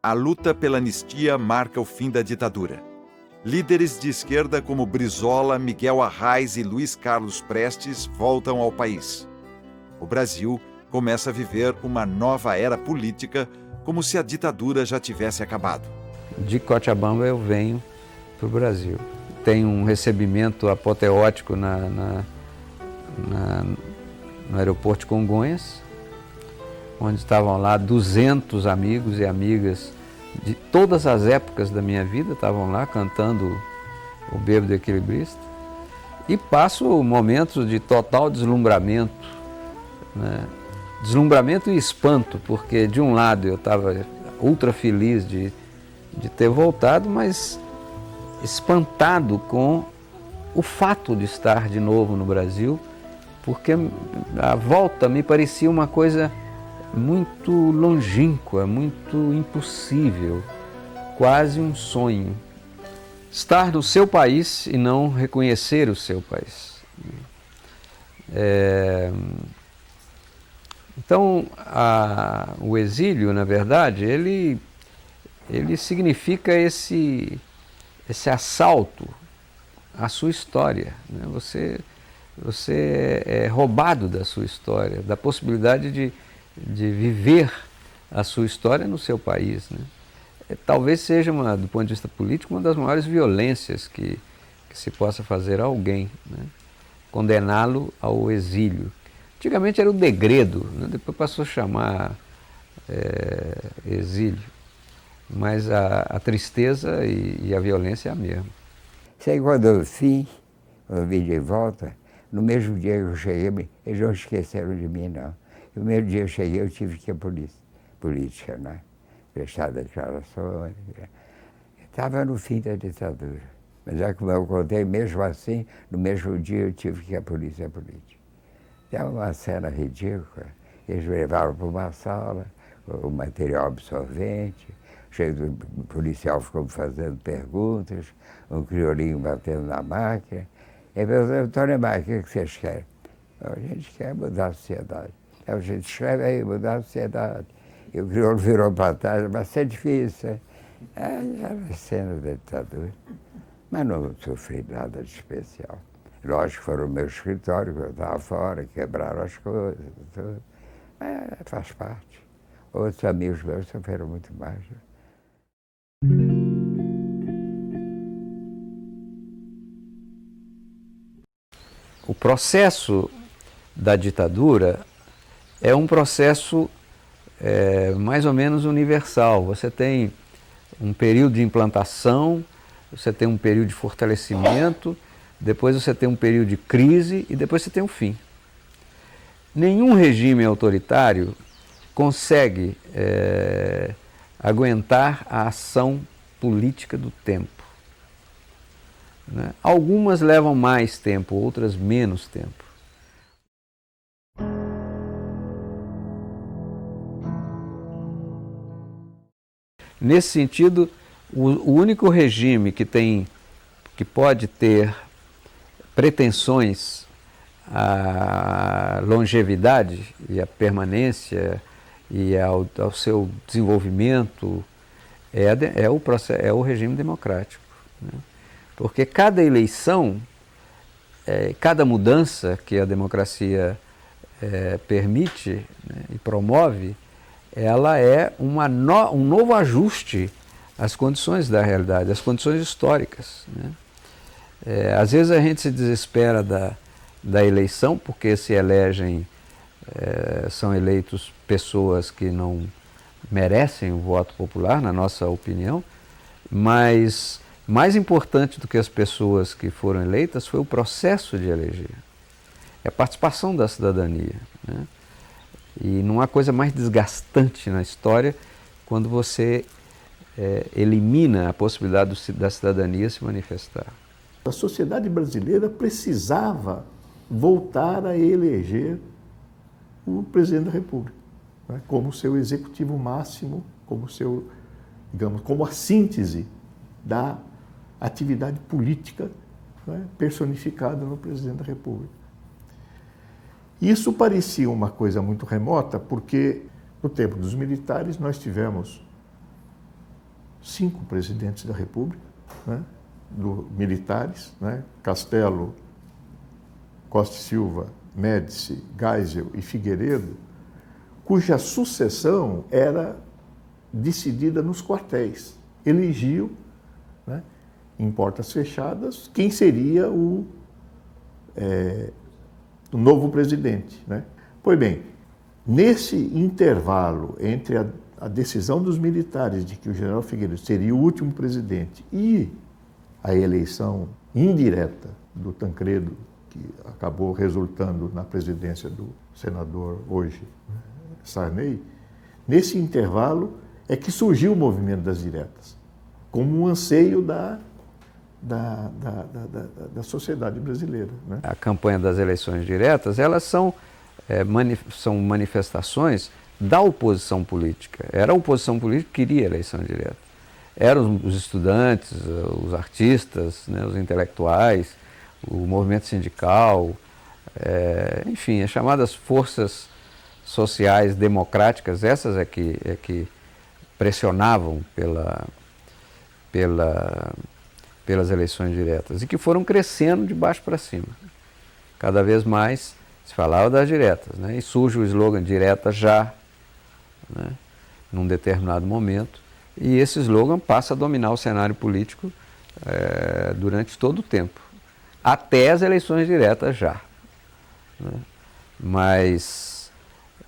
a luta pela anistia marca o fim da ditadura. Líderes de esquerda como Brizola, Miguel Arraes e Luiz Carlos Prestes voltam ao país. O Brasil começa a viver uma nova era política, como se a ditadura já tivesse acabado. De Cochabamba eu venho para o Brasil. Tem um recebimento apoteótico no aeroporto de Congonhas, onde estavam lá 200 amigos e amigas de todas as épocas da minha vida, estavam lá cantando o Bêbado Equilibrista. E passo momentos de total deslumbramento, né? Deslumbramento e espanto, porque de um lado eu estava ultra feliz de ter voltado, mas espantado com o fato de estar de novo no Brasil, porque a volta me parecia uma coisa muito longínqua, muito impossível, quase um sonho. Estar no seu país e não reconhecer o seu país. Então, o exílio, na verdade, ele significa esse assalto à sua história, né? Você é roubado da sua história, da possibilidade de viver a sua história no seu país, né? Talvez seja, do ponto de vista político, uma das maiores violências que se possa fazer a alguém, né? Condená-lo ao exílio. Antigamente era o degredo, né? Depois passou a chamar exílio, mas a tristeza e a violência é a mesma. Sei quando eu vim de volta, no mesmo dia que eu cheguei, eles não esqueceram de mim, não. No mesmo dia que eu cheguei, eu tive que ir à política, né? Prestar declarações. Estava no fim da ditadura. Mas é como eu contei, mesmo assim, no mesmo dia eu tive que ir à polícia política. É uma cena ridícula. Eles me levaram para uma sala, o material absorvente, cheio de policial ficou me fazendo perguntas, um criolinho batendo na máquina. E eu falei, Antônio Maia, o que vocês querem? A gente quer mudar a sociedade. A gente escreve aí, mudar a sociedade. E o crioulo virou para trás, mas isso é difícil. Era cena da ditadura. Mas não sofri nada de especial. Lógico que foram no meu escritório, que eu estava fora, quebraram as coisas, tudo. Mas faz parte. Outros amigos meus sofreram muito mais. O processo da ditadura é um processo mais ou menos universal. Você tem um período de implantação, você tem um período de fortalecimento, depois você tem um período de crise e depois você tem um fim. Nenhum regime autoritário consegue aguentar a ação política do tempo, né? Algumas levam mais tempo, outras menos tempo. Nesse sentido, o único regime que pode ter pretensões à longevidade e à permanência e ao seu desenvolvimento é o regime democrático, né? Porque cada eleição, cada mudança que a democracia permite, né, e promove, ela é um novo ajuste às condições da realidade, às condições históricas, né? Às vezes a gente se desespera da eleição, porque são eleitos pessoas que não merecem o voto popular, na nossa opinião, mas mais importante do que as pessoas que foram eleitas foi o processo de eleger, é a participação da cidadania, né? E não há coisa mais desgastante na história quando você elimina a possibilidade da cidadania se manifestar. A sociedade brasileira precisava voltar a eleger o presidente da República, né, como seu executivo máximo, como a síntese da atividade política, né, personificada no presidente da República. Isso parecia uma coisa muito remota, porque no tempo dos militares nós tivemos 5 presidentes da República, né, militares, né, Castelo, Costa e Silva, Médici, Geisel e Figueiredo, cuja sucessão era decidida nos quartéis. Elegiam, né, em portas fechadas, quem seria o novo presidente, né? Pois bem, nesse intervalo entre a decisão dos militares de que o general Figueiredo seria o último presidente e a eleição indireta do Tancredo, que acabou resultando na presidência do senador hoje, Sarney, nesse intervalo é que surgiu o movimento das diretas, como um anseio da sociedade brasileira, né? A campanha das eleições diretas, elas são manifestações da oposição política. Era a oposição política que queria a eleição direta. Eram os estudantes, os artistas, né, os intelectuais, o movimento sindical, enfim, as chamadas forças sociais democráticas, essas é que pressionavam pelas eleições diretas e que foram crescendo de baixo para cima. Cada vez mais se falava das diretas, né? E surge o slogan "direta já", né, num determinado momento, e esse slogan passa a dominar o cenário político durante todo o tempo, até as eleições diretas já, né? Mas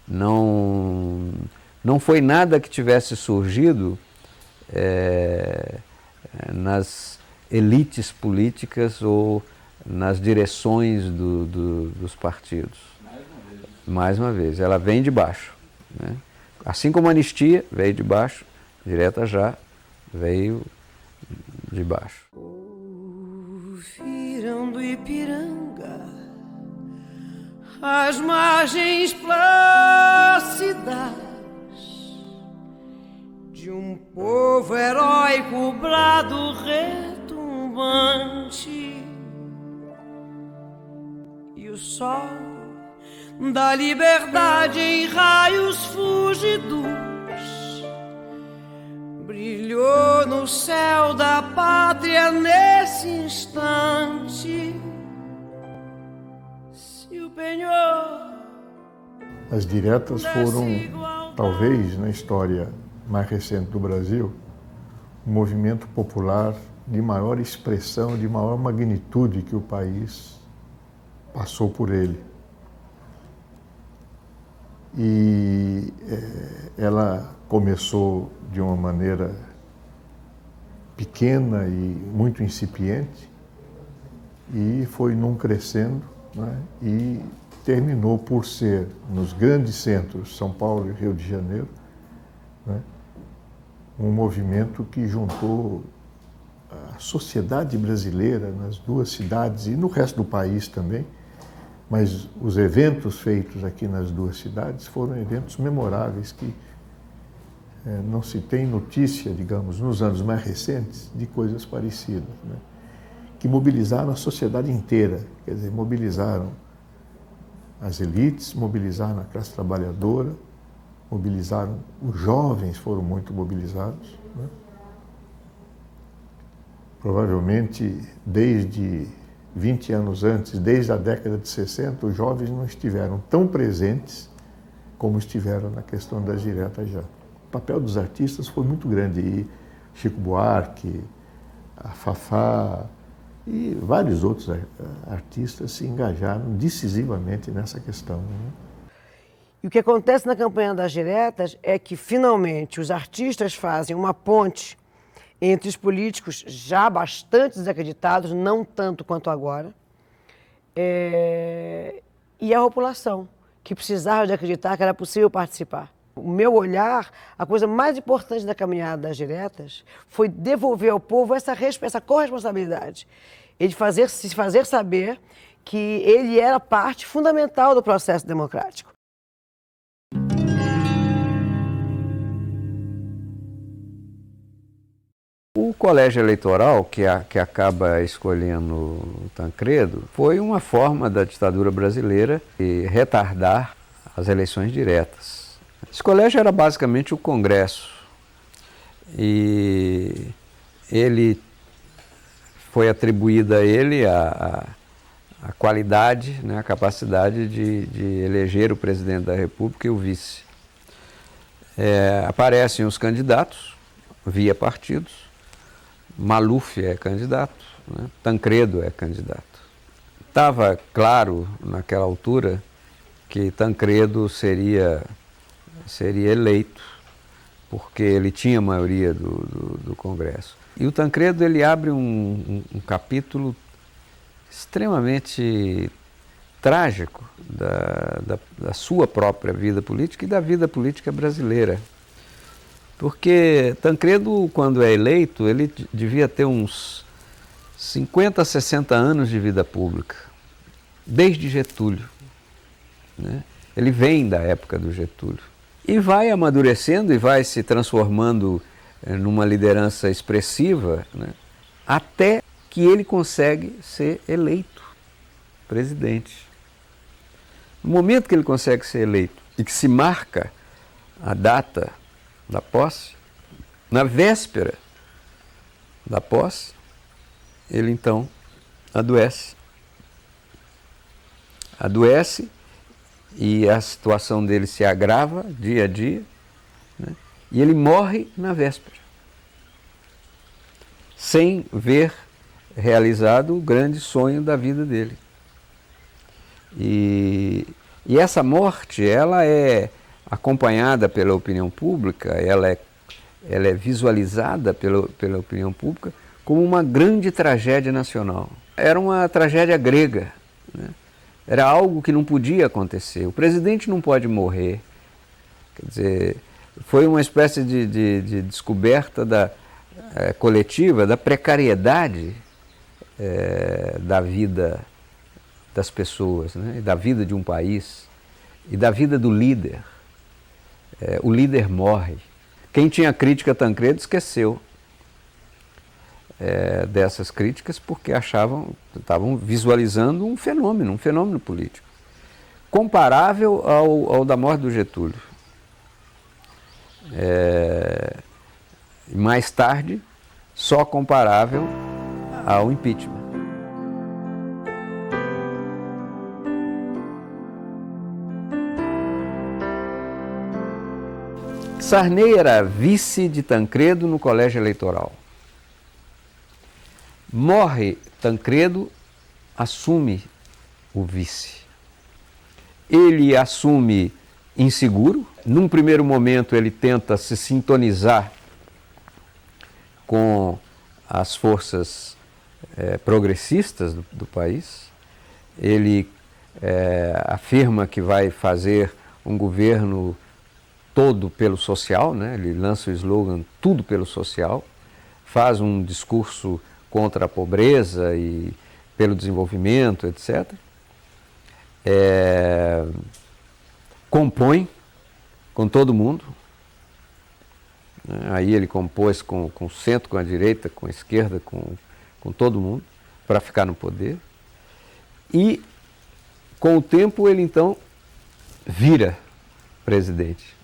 não foi nada que tivesse surgido nas elites políticas ou nas direções dos partidos. Mais uma vez, ela vem de baixo, né? Assim como a anistia veio de baixo, direta já veio de baixo. Ouviram do Ipiranga as margens plácidas de um povo heróico, brado retumbante, e o sol da liberdade em raios fúlgidos brilhou no céu da pátria nesse instante. Se o penhor... As diretas foram, talvez, na história mais recente do Brasil, um movimento popular de maior expressão, de maior magnitude que o país passou por ele. E ela começou de uma maneira pequena e muito incipiente e foi num crescendo, né, e terminou por ser, nos grandes centros, São Paulo e Rio de Janeiro, né, um movimento que juntou a sociedade brasileira nas duas cidades e no resto do país também, mas os eventos feitos aqui nas duas cidades foram eventos memoráveis que não se tem notícia, digamos, nos anos mais recentes, de coisas parecidas, né? Que mobilizaram a sociedade inteira, quer dizer, mobilizaram as elites, mobilizaram a classe trabalhadora, mobilizaram os jovens, foram muito mobilizados, né? Provavelmente, desde 20 anos antes, desde a década de 60, os jovens não estiveram tão presentes como estiveram na questão das diretas já. O papel dos artistas foi muito grande, e Chico Buarque, a Fafá e vários outros artistas se engajaram decisivamente nessa questão, né? E o que acontece na campanha das diretas é que, finalmente, os artistas fazem uma ponte entre os políticos já bastante desacreditados, não tanto quanto agora, e a população, que precisava de acreditar que era possível participar. O meu olhar, a coisa mais importante da caminhada das diretas foi devolver ao povo essa corresponsabilidade, e de se fazer saber que ele era parte fundamental do processo democrático. O colégio eleitoral, que acaba escolhendo o Tancredo, foi uma forma da ditadura brasileira de retardar as eleições diretas. Esse colégio era basicamente o Congresso. E ele foi atribuída a ele a qualidade, né, a capacidade de eleger o presidente da República e o vice. Aparecem os candidatos, via partidos. Maluf é candidato, né? Tancredo é candidato. Estava claro naquela altura que Tancredo seria eleito, porque ele tinha a maioria do Congresso. E o Tancredo ele abre um capítulo extremamente trágico da sua própria vida política e da vida política brasileira. Porque Tancredo, quando é eleito, ele devia ter uns 50, 60 anos de vida pública, desde Getúlio, né? Ele vem da época do Getúlio. E vai amadurecendo e vai se transformando numa liderança expressiva, né? Até que ele consegue ser eleito presidente. No momento que ele consegue ser eleito e que se marca a data da posse, na véspera da posse, ele então adoece. Adoece e a situação dele se agrava dia a dia, né? E ele morre na véspera, sem ver realizado o grande sonho da vida dele. E essa morte, ela é acompanhada pela opinião pública, ela é visualizada pela opinião pública como uma grande tragédia nacional. Era uma tragédia grega, né? Era algo que não podia acontecer. O presidente não pode morrer. Quer dizer, foi uma espécie de descoberta coletiva da precariedade da vida das pessoas, né? Da vida de um país e da vida do líder. O líder morre. Quem tinha crítica a Tancredo esqueceu dessas críticas porque estavam visualizando um fenômeno político, comparável ao da morte do Getúlio. Mais tarde, só comparável ao impeachment. Sarney era vice de Tancredo no colégio eleitoral. Morre Tancredo, assume o vice. Ele assume inseguro. Num primeiro momento ele tenta se sintonizar com as forças progressistas do país. Ele afirma que vai fazer um governo todo pelo social, né? Ele lança o slogan tudo pelo social, faz um discurso contra a pobreza e pelo desenvolvimento, etc. Compõe com todo mundo. Aí ele compôs com o centro, com a direita, com a esquerda, com todo mundo, para ficar no poder. E, com o tempo, ele então vira presidente.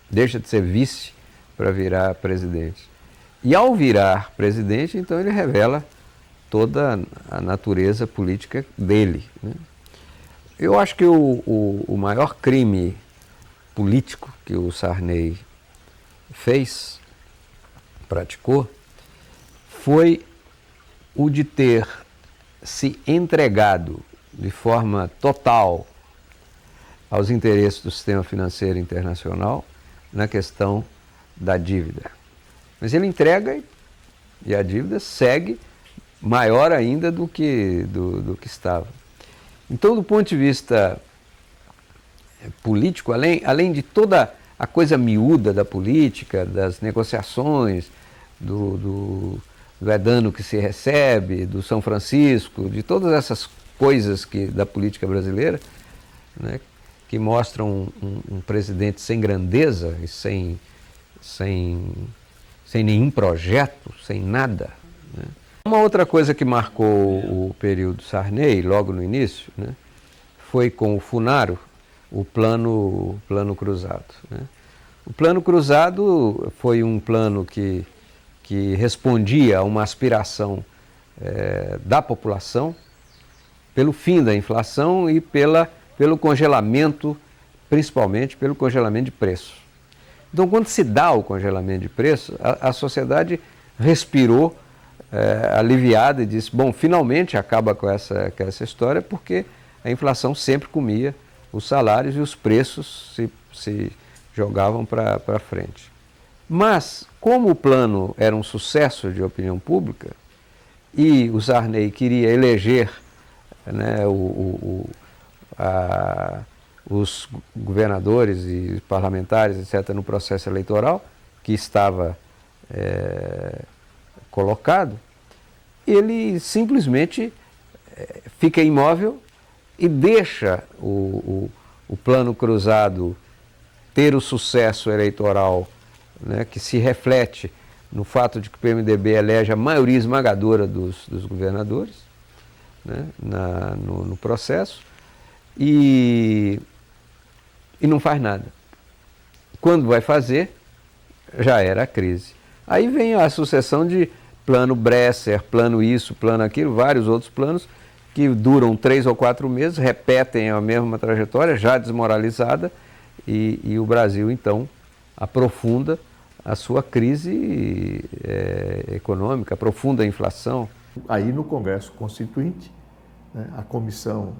Deixa de ser vice para virar presidente. E ao virar presidente, então ele revela toda a natureza política dele, né? Eu acho que o maior crime político que o Sarney praticou, foi o de ter se entregado de forma total aos interesses do sistema financeiro internacional na questão da dívida. Mas ele entrega e a dívida segue maior ainda do que estava. Então, do ponto de vista político, além de toda a coisa miúda da política, das negociações, do Edano que se recebe, do São Francisco, de todas essas coisas da política brasileira, né, que mostram um presidente sem grandeza e sem nenhum projeto, sem nada, né. Uma outra coisa que marcou o período Sarney, logo no início, né, foi com o Funaro, o plano cruzado, né. O plano cruzado foi um plano que que respondia a uma aspiração da população pelo fim da inflação e pelo congelamento, principalmente pelo congelamento de preços. Então, quando se dá o congelamento de preços, a sociedade respirou aliviada e disse, bom, finalmente acaba com essa história, porque a inflação sempre comia os salários e os preços se jogavam para frente. Mas, como o plano era um sucesso de opinião pública e o Sarney queria eleger, né, os governadores e parlamentares, etc., no processo eleitoral, que estava colocado, ele simplesmente fica imóvel e deixa o plano cruzado ter o sucesso eleitoral, né, que se reflete no fato de que o PMDB elege a maioria esmagadora dos governadores, né, no processo, e não faz nada. Quando vai fazer, já era a crise. Aí vem a sucessão de plano Bresser, plano isso, plano aquilo, vários outros planos que duram 3 ou 4 meses, repetem a mesma trajetória, já desmoralizada, e o Brasil, então, aprofunda a sua crise econômica, aprofunda a inflação. Aí no Congresso Constituinte, né, a comissão,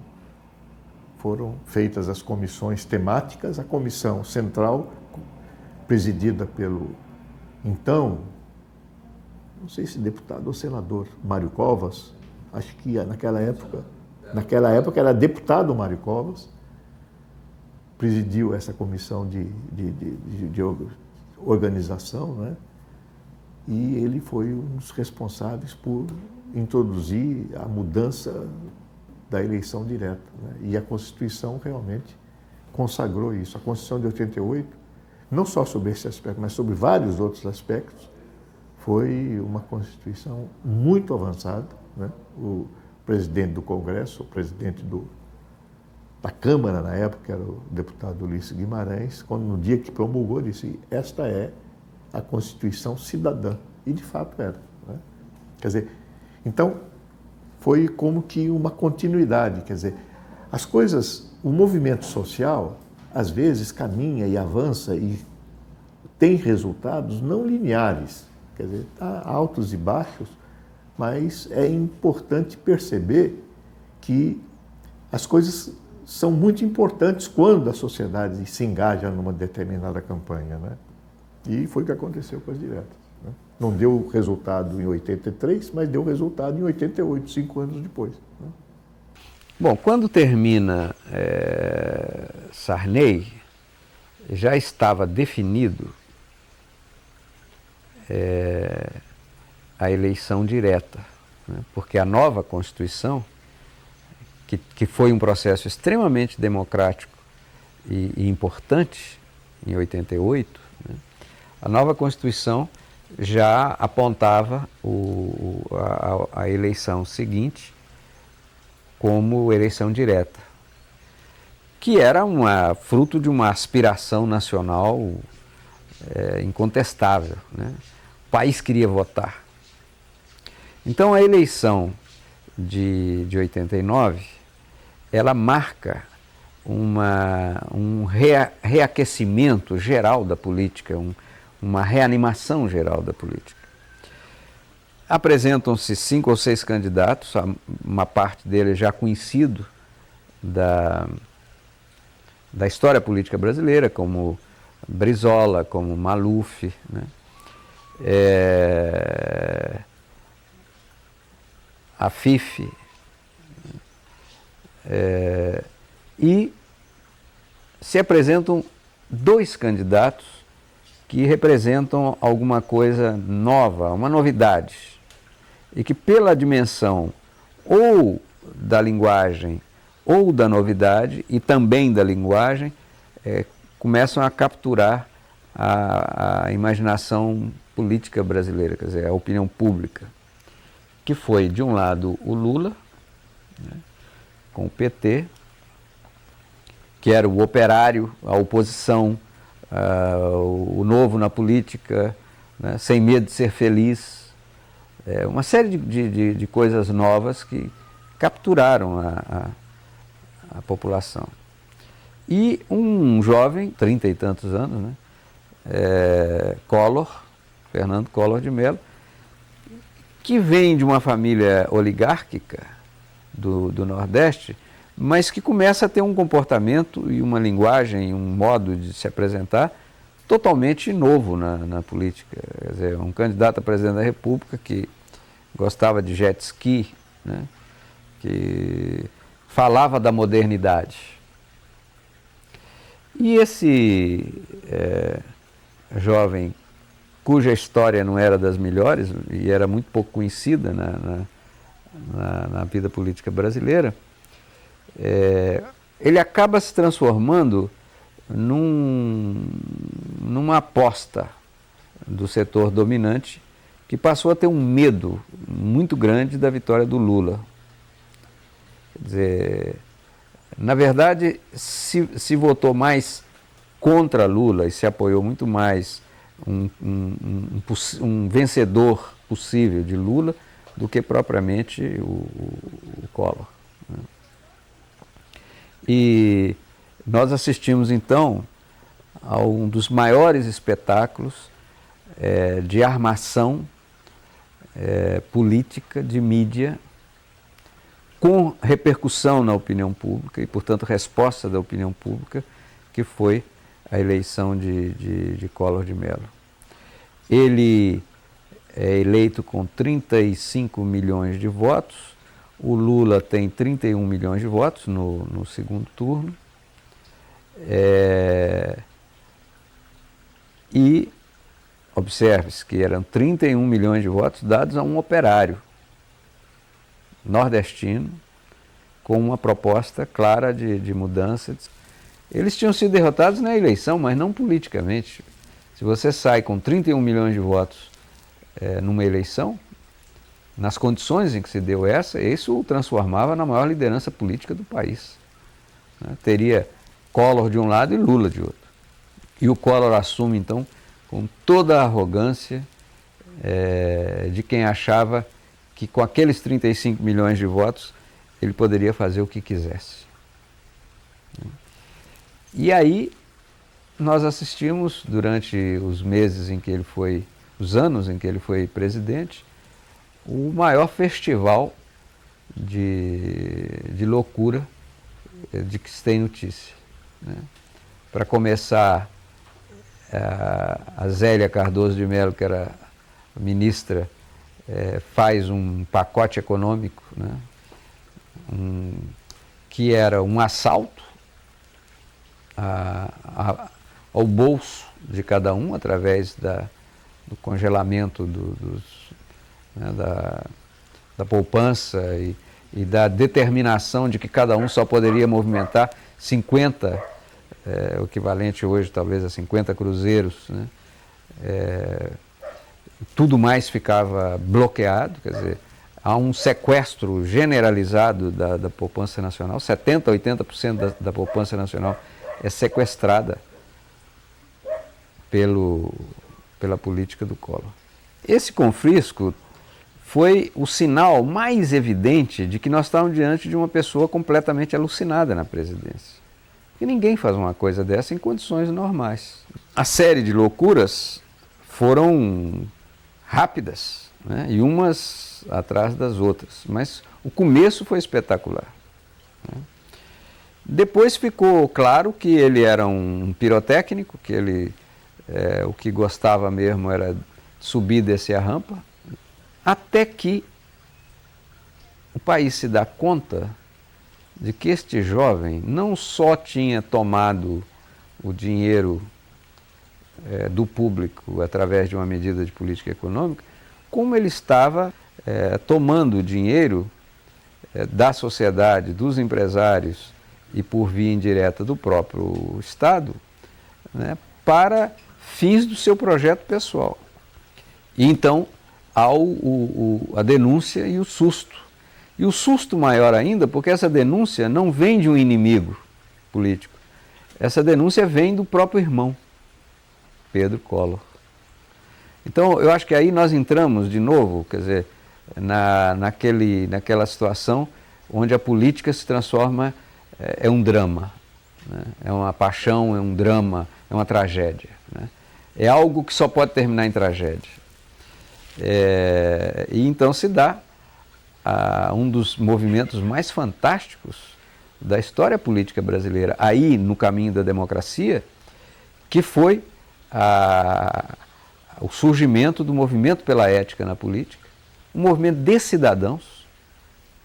foram feitas as comissões temáticas, a comissão central, presidida pelo, então, não sei se deputado ou senador, Mário Covas, acho que naquela época era deputado Mário Covas, presidiu essa comissão de organização, né? E ele foi um dos responsáveis por introduzir a mudança da eleição direta, né? E a Constituição realmente consagrou isso. A Constituição de 88, não só sobre esse aspecto, mas sobre vários outros aspectos, foi uma Constituição muito avançada, né? O presidente do Congresso, o presidente da Câmara na época, era o deputado Ulisses Guimarães, quando no dia que promulgou, disse, esta é a Constituição cidadã. E de fato era, né? Quer dizer, então foi como que uma continuidade, quer dizer, as coisas, o movimento social, às vezes caminha e avança e tem resultados não lineares, quer dizer, há altos e baixos, mas é importante perceber que as coisas são muito importantes quando a sociedade se engaja numa determinada campanha, né? E foi o que aconteceu com as diretas, né? Não deu resultado em 83, mas deu resultado em 88, 5 anos depois, né? Bom, quando termina Sarney, já estava definido a eleição direta, né? Porque a nova Constituição, que foi um processo extremamente democrático e importante em 88, né? A nova Constituição já apontava a eleição seguinte como eleição direta, que era fruto de uma aspiração nacional incontestável, né? O país queria votar. Então a eleição de 89, ela marca um reaquecimento geral da política, uma reanimação geral da política. Apresentam-se 5 ou 6 candidatos, uma parte deles já conhecido da história política brasileira, como Brizola, como Maluf, né? A Fife, e se apresentam 2 candidatos que representam alguma coisa nova, uma novidade, e que pela dimensão ou da linguagem ou da novidade e também da linguagem, começam a capturar a imaginação política brasileira, quer dizer, a opinião pública, que foi, de um lado, o Lula, né, com o PT, que era o operário, a oposição, o novo na política, né? Sem medo de ser feliz, uma série de coisas novas que capturaram a população. E um jovem, 30 e tantos anos, né? Fernando Collor de Mello, que vem de uma família oligárquica do Nordeste, mas que começa a ter um comportamento e uma linguagem, um modo de se apresentar totalmente novo na política. Quer dizer, um candidato a presidente da República que gostava de jet ski, né? Que falava da modernidade. E esse jovem, cuja história não era das melhores e era muito pouco conhecida na vida política brasileira, ele acaba se transformando numa aposta do setor dominante que passou a ter um medo muito grande da vitória do Lula. Quer dizer, na verdade, se votou mais contra Lula e se apoiou muito mais um vencedor possível de Lula do que propriamente o Collor, né? E nós assistimos então a um dos maiores espetáculos de armação política, de mídia, com repercussão na opinião pública e, portanto, resposta da opinião pública, que foi a eleição de Collor de Mello. Ele é eleito com 35 milhões de votos, o Lula tem 31 milhões de votos no segundo turno, e observe-se que eram 31 milhões de votos dados a um operário nordestino com uma proposta clara de mudança. Eles tinham sido derrotados na eleição, mas não politicamente. Se você sai com 31 milhões de votos numa eleição, nas condições em que se deu isso o transformava na maior liderança política do país, né? Teria Collor de um lado e Lula de outro. E o Collor assume, então, com toda a arrogância de quem achava que com aqueles 35 milhões de votos ele poderia fazer o que quisesse. E aí nós assistimos, durante os meses em que ele foi, os anos em que ele foi presidente, o maior festival de loucura de que se tem notícia, né? Para começar, a Zélia Cardoso de Mello, que era ministra, faz um pacote econômico, né? Que era um assalto ao bolso de cada um, através do congelamento da poupança e da determinação de que cada um só poderia movimentar 50, o equivalente hoje talvez a 50 cruzeiros, né? Tudo mais ficava bloqueado, quer dizer, há um sequestro generalizado da poupança nacional, 70% a 80% da poupança nacional é sequestrada pela política do Collor. Esse confisco foi o sinal mais evidente de que nós estávamos diante de uma pessoa completamente alucinada na presidência. E ninguém faz uma coisa dessa em condições normais. A série de loucuras foram rápidas, né? E umas atrás das outras, mas o começo foi espetacular, né? Depois ficou claro que ele era um pirotécnico, que ele o que gostava mesmo era subir e descer a rampa, até que o país se dá conta de que este jovem não só tinha tomado o dinheiro do público através de uma medida de política econômica, como ele estava tomando o dinheiro da sociedade, dos empresários e por via indireta do próprio Estado, né, para fins do seu projeto pessoal. E então há a denúncia e o susto. E o susto maior ainda, porque essa denúncia não vem de um inimigo político. Essa denúncia vem do próprio irmão, Pedro Collor. Então, eu acho que aí nós entramos de novo, quer dizer, naquela situação onde a política se transforma, é um drama, né? É uma paixão, é um drama, é uma tragédia, né? É algo que só pode terminar em tragédia. E então se dá um dos movimentos mais fantásticos da história política brasileira, aí no caminho da democracia, que foi o surgimento do movimento pela ética na política, um movimento de cidadãos,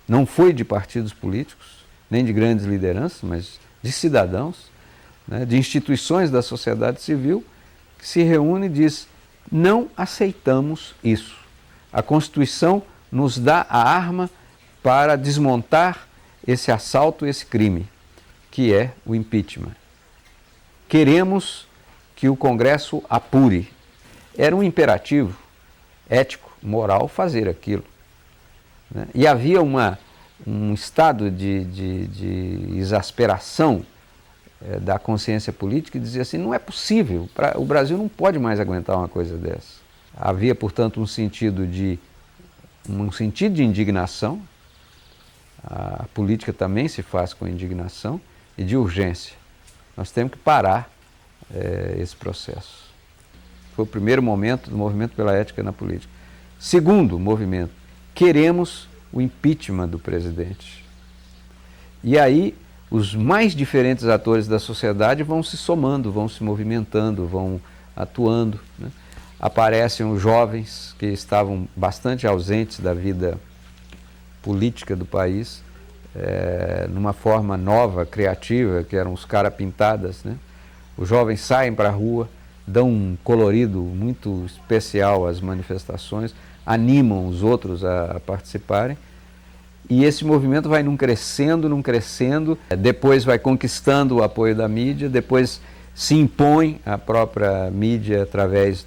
não foi de partidos políticos, nem de grandes lideranças, mas de cidadãos, né, de instituições da sociedade civil, que se reúne e diz: não aceitamos isso. A Constituição nos dá a arma para desmontar esse assalto, esse crime, que é o impeachment. Queremos que o Congresso apure. Era um imperativo ético, moral, fazer aquilo, né? E havia um estado de exasperação da consciência política, que dizia assim: não é possível, o Brasil não pode mais aguentar uma coisa dessa. Havia, portanto, um sentido de indignação. A política também se faz com indignação e de urgência. Nós temos que parar esse processo. Foi o primeiro momento do movimento pela ética na política. Segundo movimento, queremos o impeachment do presidente. E aí os mais diferentes atores da sociedade vão se somando, vão se movimentando, vão atuando, né? Aparecem os jovens que estavam bastante ausentes da vida política do país, numa forma nova, criativa, que eram os cara-pintadas, né? Os jovens saem para a rua, dão um colorido muito especial às manifestações, animam os outros a participarem, e esse movimento vai num crescendo, depois vai conquistando o apoio da mídia, depois se impõe a própria mídia através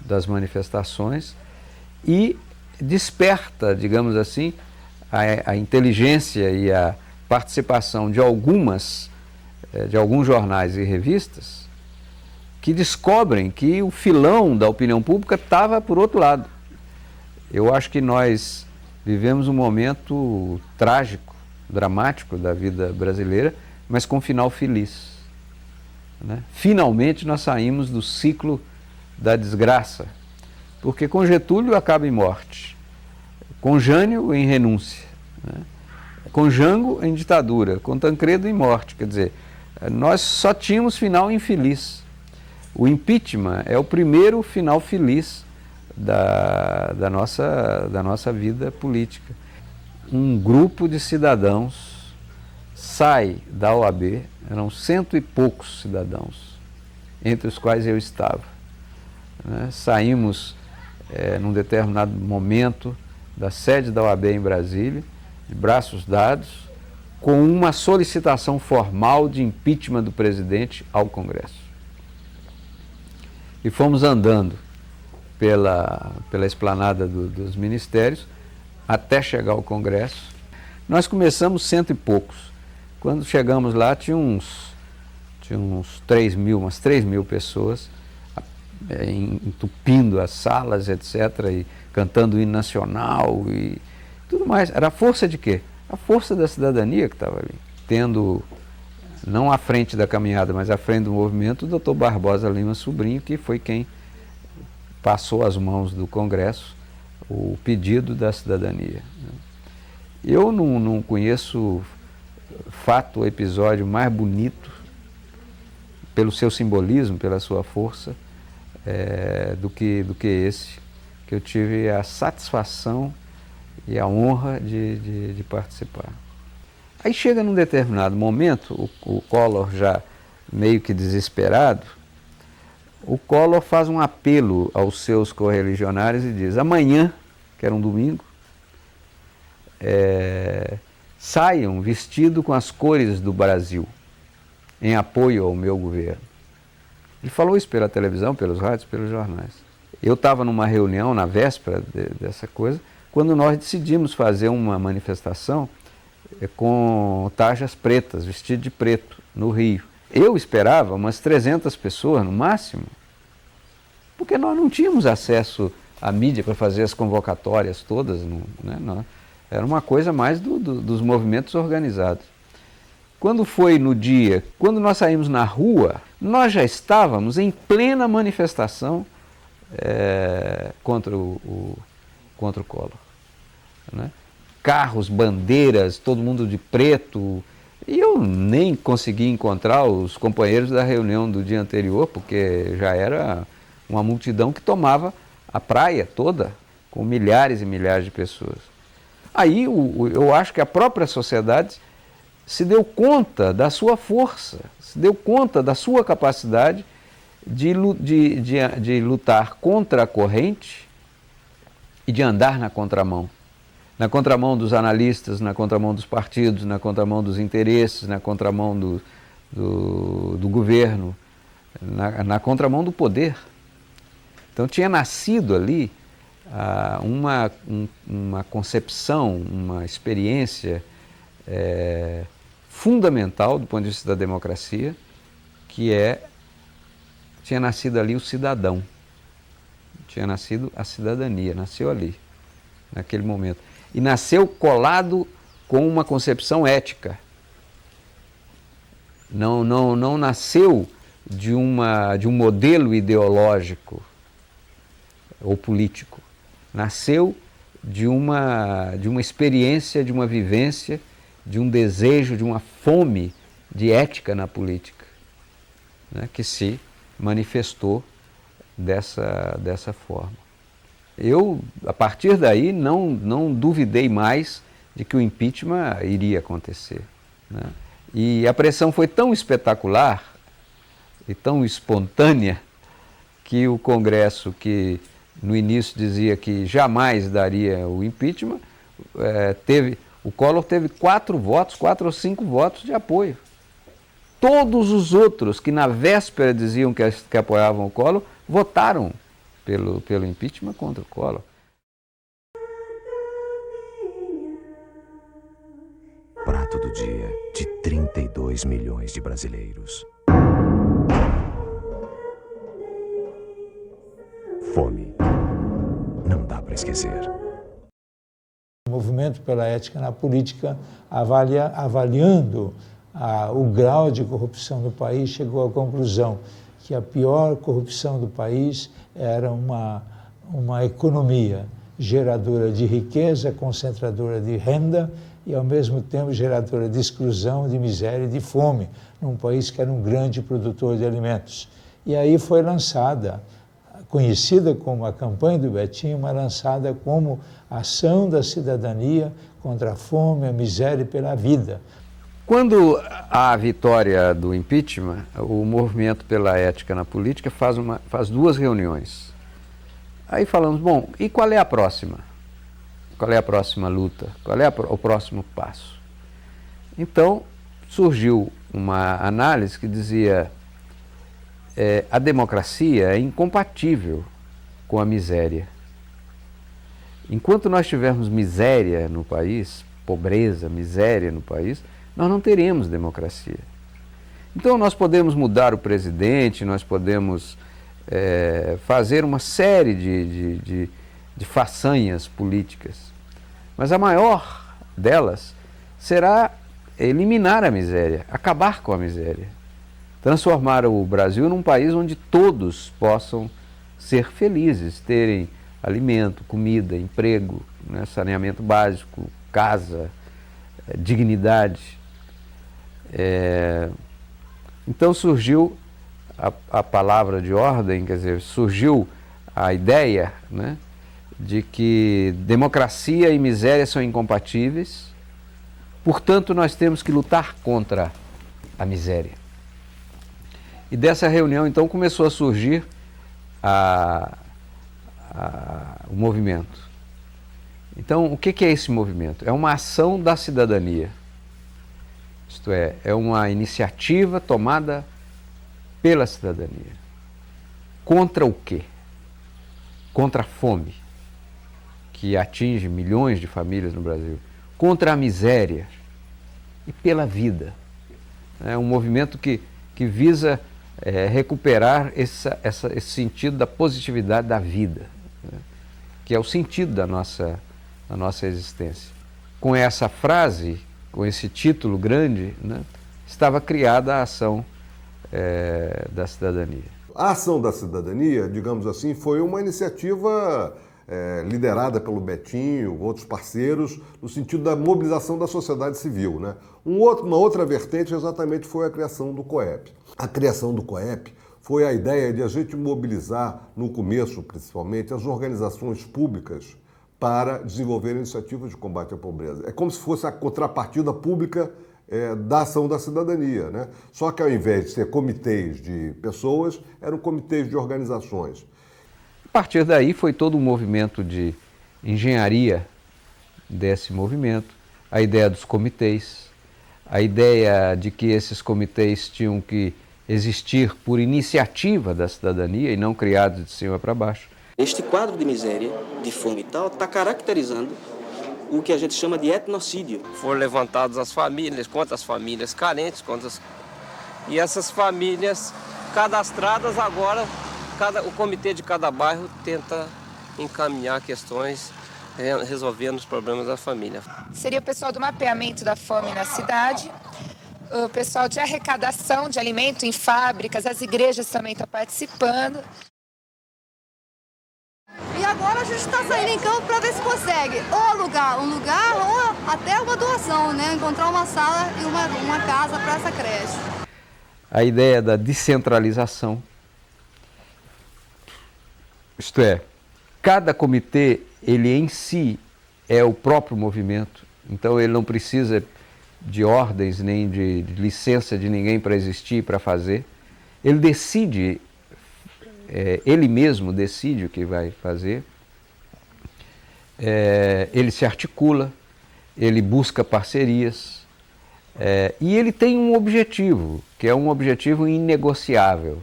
das manifestações e desperta, digamos assim, a inteligência e a participação de alguns jornais e revistas que descobrem que o filão da opinião pública estava por outro lado. Eu acho que nós vivemos um momento trágico, dramático da vida brasileira, mas com um final feliz, né? Finalmente nós saímos do ciclo da desgraça, porque com Getúlio acaba em morte, com Jânio em renúncia, né? Com Jango em ditadura, com Tancredo em morte. Quer dizer, nós só tínhamos final infeliz. O impeachment é o primeiro final feliz da nossa vida política. Um grupo de cidadãos sai da OAB, eram 100 e poucos cidadãos, entre os quais eu estava, né? Saímos num determinado momento da sede da OAB em Brasília, de braços dados, com uma solicitação formal de impeachment do presidente ao Congresso. E fomos andando pela esplanada dos ministérios até chegar ao Congresso. Nós começamos 100 e poucos. Quando chegamos lá, tinha uns 3 mil, umas 3 mil pessoas entupindo as salas, etc., e cantando o hino nacional e tudo mais. Era a força de quê? A força da cidadania que estava ali, tendo, não à frente da caminhada, mas à frente do movimento, o Dr. Barbosa Lima Sobrinho, que foi quem passou às mãos do Congresso o pedido da cidadania. Eu não conheço fato ou episódio mais bonito, pelo seu simbolismo, pela sua força, do que esse, que eu tive a satisfação e a honra de participar. Aí chega num determinado momento, o Collor já meio que desesperado, o Collor faz um apelo aos seus correligionários e diz: amanhã, que era um domingo, saiam vestidos com as cores do Brasil, em apoio ao meu governo. Ele falou isso pela televisão, pelos rádios, pelos jornais. Eu estava numa reunião na véspera dessa coisa, quando nós decidimos fazer uma manifestação com tarjas pretas, vestido de preto, no Rio. Eu esperava umas 300 pessoas no máximo. porque nós não tínhamos acesso à mídia para fazer as convocatórias todas, né? Era uma coisa mais dos movimentos organizados. Quando foi no dia, quando nós saímos na rua, nós já estávamos em plena manifestação contra o Collor, né? Carros, bandeiras, todo mundo de preto. E eu nem consegui encontrar os companheiros da reunião do dia anterior, porque já era uma multidão que tomava a praia toda, com milhares e milhares de pessoas. Aí eu acho que a própria sociedade se deu conta da sua força, se deu conta da sua capacidade de lutar contra a corrente e de andar na contramão. Na contramão dos analistas, na contramão dos partidos, na contramão dos interesses, na contramão do governo, na contramão do poder. Então tinha nascido ali uma concepção, uma experiência fundamental do ponto de vista da democracia, tinha nascido ali o cidadão, tinha nascido a cidadania, nasceu ali, naquele momento. E nasceu colado com uma concepção ética. Não nasceu de um modelo ideológico ou político. Nasceu de uma experiência, de uma vivência, de um desejo, de uma fome de ética na política, né, que se manifestou dessa forma. Eu, a partir daí, não duvidei mais de que o impeachment iria acontecer, né? E a pressão foi tão espetacular e tão espontânea que o Congresso, que no início dizia que jamais daria o impeachment, o Collor teve 4 ou 5 votos de apoio. Todos os outros que na véspera diziam que apoiavam o Collor, votaram pelo impeachment contra o Collor. Prato do dia de 32 milhões de brasileiros. Fome. Não dá para esquecer. O movimento pela ética na política, avaliando o grau de corrupção do país, chegou à conclusão que a pior corrupção do país era uma economia geradora de riqueza, concentradora de renda e, ao mesmo tempo, geradora de exclusão, de miséria e de fome, num país que era um grande produtor de alimentos. E aí foi lançada, conhecida como a campanha do Betinho, mas lançada como ação da cidadania contra a fome, a miséria e pela vida. Quando há a vitória do impeachment, o movimento pela ética na política faz 2 reuniões. Aí falamos, bom, e qual é a próxima? Qual é a próxima luta? Qual é o próximo passo? Então, surgiu uma análise que dizia a democracia é incompatível com a miséria. Enquanto nós tivermos miséria no país, pobreza, miséria no país, nós não teremos democracia. Então nós podemos mudar o presidente, nós podemos fazer uma série de façanhas políticas, mas a maior delas será eliminar a miséria, acabar com a miséria, transformar o Brasil num país onde todos possam ser felizes, terem alimento, comida, emprego, né, saneamento básico, casa, dignidade. Então surgiu a palavra de ordem, quer dizer, surgiu a ideia, né, de que democracia e miséria são incompatíveis, portanto nós temos que lutar contra a miséria. E dessa reunião então começou a surgir o movimento. Então o que é esse movimento? É uma ação da cidadania. Isto é uma iniciativa tomada pela cidadania. Contra o quê? Contra a fome, que atinge milhões de famílias no Brasil. Contra a miséria e pela vida. É um movimento que visa recuperar esse sentido da positividade da vida, né? Que é o sentido da nossa existência. Com essa frase, com esse título grande, né, estava criada a ação da cidadania. A ação da cidadania, digamos assim, foi uma iniciativa liderada pelo Betinho, outros parceiros, no sentido da mobilização da sociedade civil, né? Uma outra vertente exatamente foi a criação do COEP. A criação do COEP foi a ideia de a gente mobilizar, no começo principalmente, as organizações públicas para desenvolver iniciativas de combate à pobreza. É como se fosse a contrapartida pública da ação da cidadania, né? Só que ao invés de ser comitês de pessoas, eram comitês de organizações. A partir daí foi todo um movimento de engenharia desse movimento, a ideia dos comitês, a ideia de que esses comitês tinham que existir por iniciativa da cidadania e não criados de cima para baixo. Este quadro de miséria, de fome e tal, está caracterizando o que a gente chama de etnocídio. Foram levantadas as famílias, quantas famílias carentes, e essas famílias cadastradas agora, o comitê de cada bairro tenta encaminhar questões resolvendo os problemas da família. Seria o pessoal do mapeamento da fome na cidade, o pessoal de arrecadação de alimento em fábricas, as igrejas também estão participando. E agora a gente está saindo em campo para ver se consegue ou alugar um lugar ou até uma doação, né? Encontrar uma sala e uma casa para essa creche. A ideia da descentralização, isto é, cada comitê, ele em si é o próprio movimento, então ele não precisa de ordens nem de licença de ninguém para existir, para fazer. Ele decide, ele mesmo decide o que vai fazer, ele se articula, ele busca parcerias e ele tem um objetivo, que é um objetivo inegociável,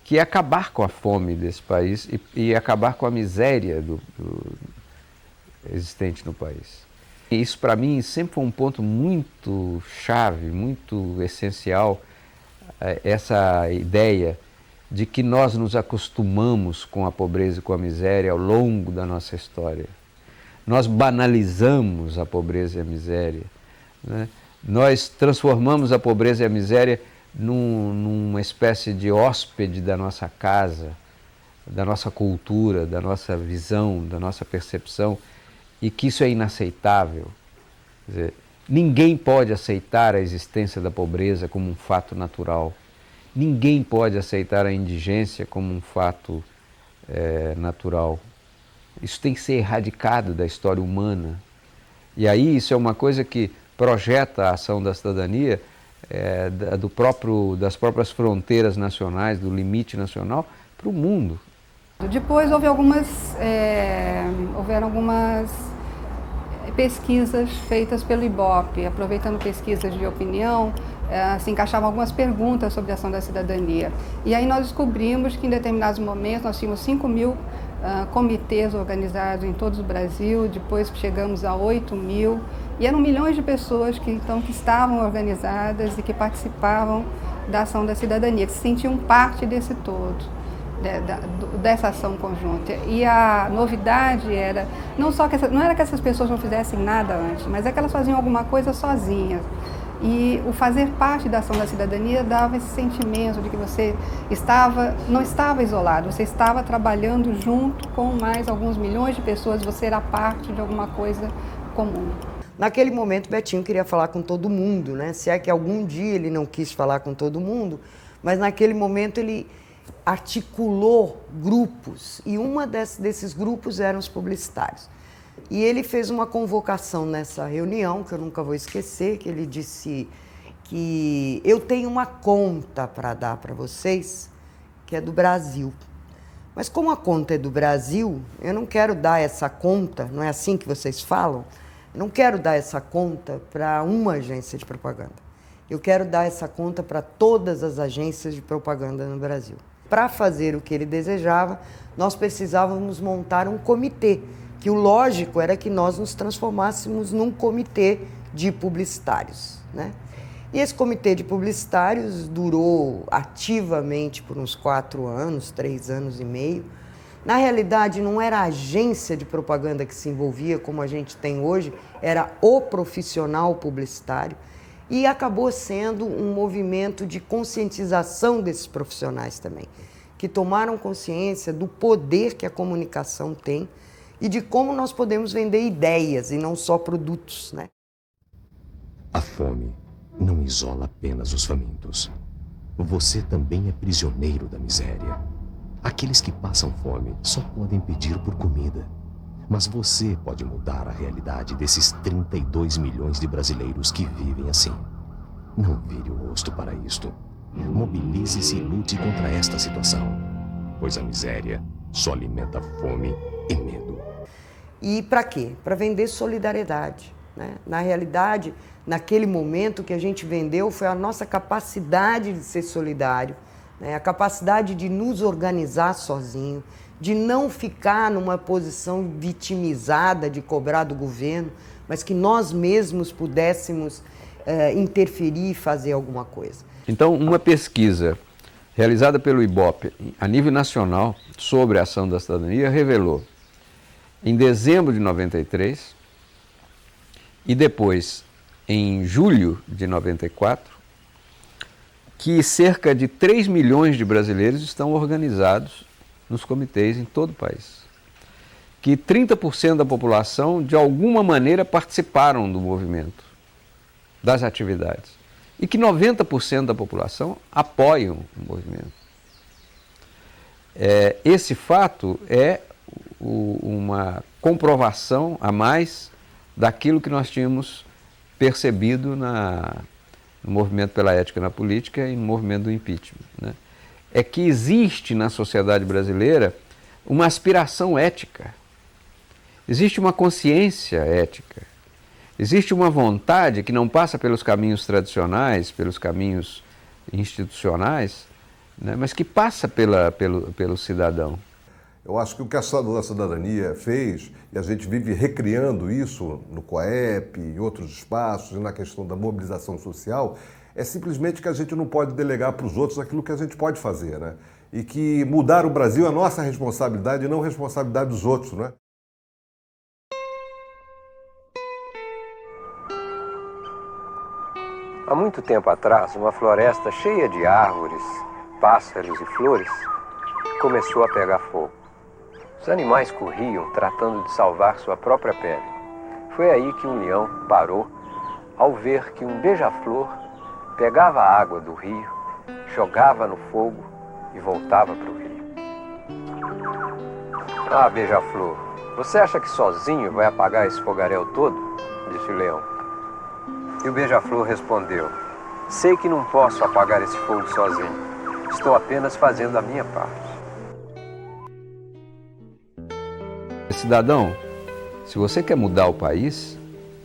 que é acabar com a fome desse país e acabar com a miséria existente no país. E isso, para mim, sempre foi um ponto muito chave, muito essencial, essa ideia de que nós nos acostumamos com a pobreza e com a miséria ao longo da nossa história. Nós banalizamos a pobreza e a miséria, né? Nós transformamos a pobreza e a miséria numa espécie de hóspede da nossa casa, da nossa cultura, da nossa visão, da nossa percepção, e que isso é inaceitável. Quer dizer, ninguém pode aceitar a existência da pobreza como um fato natural. Ninguém pode aceitar a indigência como um fato natural. Isso tem que ser erradicado da história humana. E aí isso é uma coisa que projeta a ação da cidadania das próprias fronteiras nacionais, do limite nacional, para o mundo. Depois houveram algumas pesquisas feitas pelo IBOP, aproveitando pesquisas de opinião, se encaixavam algumas perguntas sobre a ação da cidadania. E aí nós descobrimos que em determinados momentos nós tínhamos 5.000 comitês organizados em todo o Brasil, depois chegamos a 8.000, e eram milhões de pessoas que estavam organizadas e que participavam da ação da cidadania, que se sentiam parte desse todo, dessa ação conjunta. E a novidade era, não era que essas pessoas não fizessem nada antes, mas é que elas faziam alguma coisa sozinhas. E o fazer parte da ação da cidadania dava esse sentimento de que você não estava isolado, você estava trabalhando junto com mais alguns milhões de pessoas, você era parte de alguma coisa comum. Naquele momento, Betinho queria falar com todo mundo, né? Se é que algum dia ele não quis falar com todo mundo, mas naquele momento ele articulou grupos, e desses grupos eram os publicitários. E ele fez uma convocação nessa reunião, que eu nunca vou esquecer, que ele disse que eu tenho uma conta para dar para vocês, que é do Brasil. Mas como a conta é do Brasil, eu não quero dar essa conta, não é assim que vocês falam? Eu não quero dar essa conta para uma agência de propaganda. Eu quero dar essa conta para todas as agências de propaganda no Brasil. Para fazer o que ele desejava, nós precisávamos montar um comitê, que o lógico era que nós nos transformássemos num comitê de publicitários, né? E esse comitê de publicitários durou ativamente por uns 4 anos, 3 anos e meio. Na realidade, não era a agência de propaganda que se envolvia, como a gente tem hoje, era o profissional publicitário. E acabou sendo um movimento de conscientização desses profissionais também, que tomaram consciência do poder que a comunicação tem e de como nós podemos vender ideias e não só produtos, né? A fome não isola apenas os famintos. Você também é prisioneiro da miséria. Aqueles que passam fome só podem pedir por comida. Mas você pode mudar a realidade desses 32 milhões de brasileiros que vivem assim. Não vire o rosto para isto. Mobilize-se e lute contra esta situação, pois a miséria só alimenta fome e medo. E para quê? Para vender solidariedade, né? Na realidade, naquele momento, o que a gente vendeu foi a nossa capacidade de ser solidário, né? A capacidade de nos organizar sozinho, de não ficar numa posição vitimizada de cobrar do governo, mas que nós mesmos pudéssemos interferir e fazer alguma coisa. Então, uma pesquisa realizada pelo IBOP a nível nacional sobre a ação da cidadania revelou, em dezembro de 93 e depois em julho de 94, que cerca de 3 milhões de brasileiros estão organizados nos comitês em todo o país. Que 30% da população, de alguma maneira, participaram do movimento, das atividades. E que 90% da população apoiam o movimento. Esse fato é uma comprovação a mais daquilo que nós tínhamos percebido no movimento pela ética na política e no movimento do impeachment, né? É que existe na sociedade brasileira uma aspiração ética, existe uma consciência ética, existe uma vontade que não passa pelos caminhos tradicionais, pelos caminhos institucionais, né, mas que passa pelo cidadão. Eu acho que o que a cidadania fez, e a gente vive recriando isso no COEP, em outros espaços, e na questão da mobilização social, é simplesmente que a gente não pode delegar para os outros aquilo que a gente pode fazer, né? E que mudar o Brasil é nossa responsabilidade e não responsabilidade dos outros, né? Há muito tempo atrás, uma floresta cheia de árvores, pássaros e flores começou a pegar fogo. Os animais corriam tratando de salvar sua própria pele. Foi aí que um leão parou ao ver que um beija-flor pegava a água do rio, jogava no fogo e voltava para o rio. Ah, beija-flor, você acha que sozinho vai apagar esse fogaréu todo? Disse o leão. E o beija-flor respondeu: sei que não posso apagar esse fogo sozinho. Estou apenas fazendo a minha parte. Cidadão, se você quer mudar o país,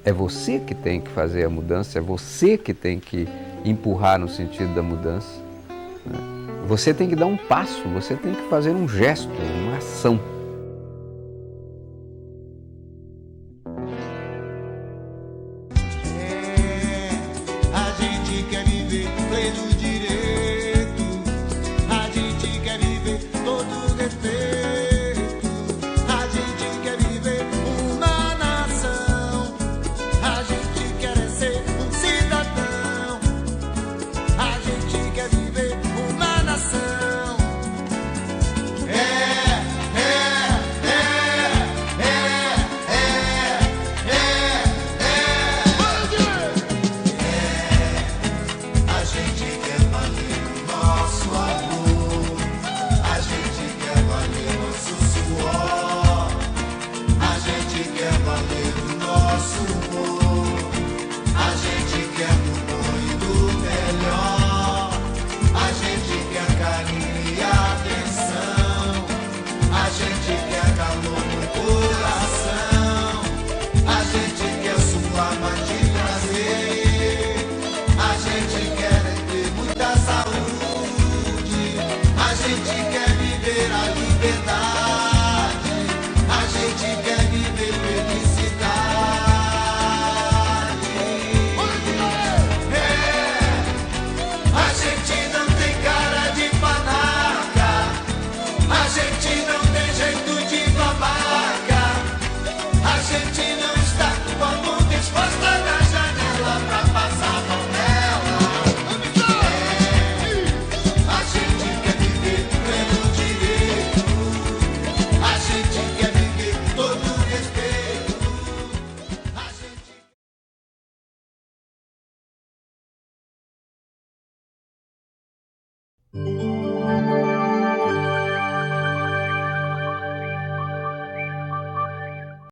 é você que tem que fazer a mudança, é você que tem que empurrar no sentido da mudança, né? Você tem que dar um passo, você tem que fazer um gesto, uma ação. A gente quer viver pleno direito, a gente quer viver todo respeito, a gente quer viver uma nação, a gente quer ser um cidadão, a gente quer viver uma nação. A gente quer valer o nosso amor, a gente quer valer nosso suor, a gente quer valer o nosso amor.